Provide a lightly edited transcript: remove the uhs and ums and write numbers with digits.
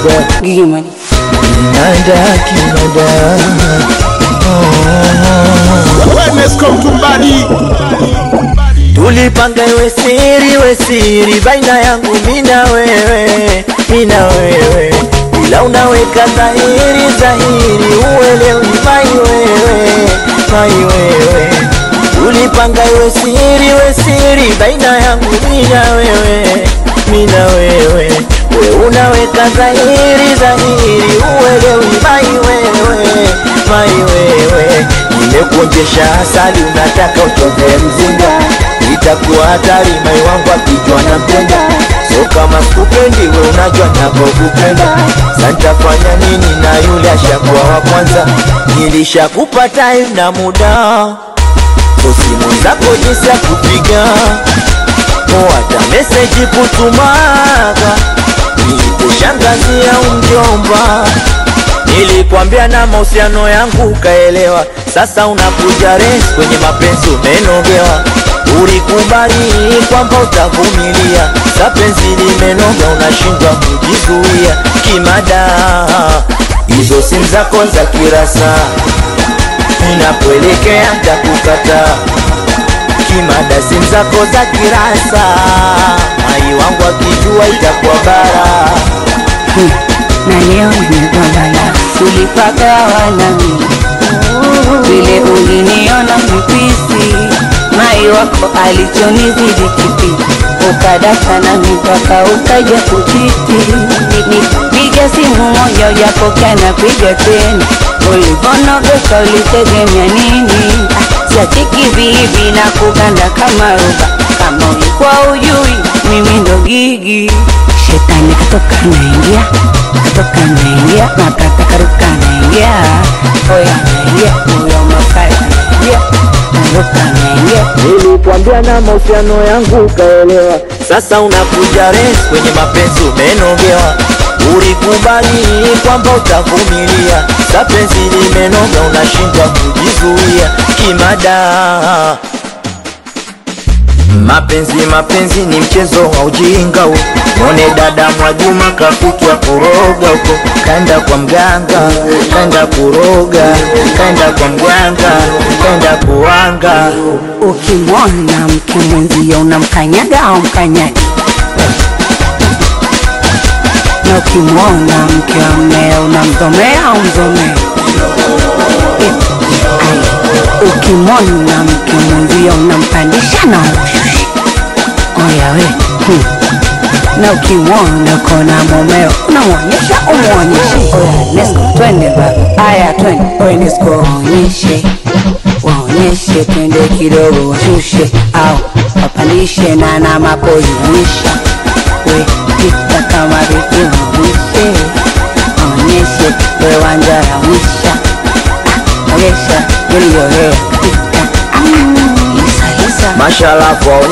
kinada Gimana? Kinada Wellness come to body. Tulipanga iwe siri baina yangu mina wewe ila unaweka dhahiri uelewi mai wewe Tulipanga iwe siri baina yangu mina wewe unaweka dhahiri uelewi mai wewe Nimekuonjesha asali unataka utoke mzinga Itakuwa hatari mai wangu akijua napenda So kama sikupendi we unajua napokupenda Santa fanya nini na yule ashakuwa wa kwanza Nilishakupa time na muda So simu zako jinsi ya kupiga hata message kutumaga Niite shangazi ya mjomba Nilikwambia na mahusiano yangu ukaelewa Sasa unakuja race kwenye mapenzi umenogewa Ulikubali kwamba utavumilia Sa penzi limenoga unashindwa kujizuia Kimada hizo simu zako za kirasa Ninapoelekea nitakukata Kimada simu zako za kirasa Mai wangu akijua itakuwa bara Na leo nimegwabala tulipagawa nami vile uliniona mpisi mai wako alichonizidi kipi ukadaka na mipaka ukaja kuchiti Nipiga simu moja ujapokea na piga tena Ulivonogesha ulitegemea nini Siachiki vivi na kuganda kama ruba Kama ulikuwa ujui mimi ndo gigi Shetani katoka naingia Mapata karuka naingia Oya naingia, uyo mafaya naingia Naruka naingia Nilikwambia na mahusiano yangu ukaelewa Sasa unakuja race kwenye mapenzi umenogewa Ulikubali kwamba utavumilia Sa penzi limenoga unashindwa kujizuia Kimada Mapenzi ni mchezo wa ujinga Mwone dada Mwajuma kakutwa kuroga huko Kaenda kwa mganga, kaenda kuroga Kaenda kwa mganga, kaenda kuanga Ukimwona mke mwenzio unamkanyaga au mkanyagi Na ukimwona mke wa mmeo unamzomea au mzomea Ukimwona mke mwenzio unampandisha na umshusha Oya we Na ukimwona kona mumeo unamwonyesha umuonyeshe Oya nesko twende baba Aya twende Oya nesko waonyeshe Waonyeshe twende kidogo washushe Au wapandishe na mapozi waonyesha We pita kama vipi waonyeshe Waonyeshe we wanjara waonyesha Waonyesha yaliyohea katika Isa Mashallah kwa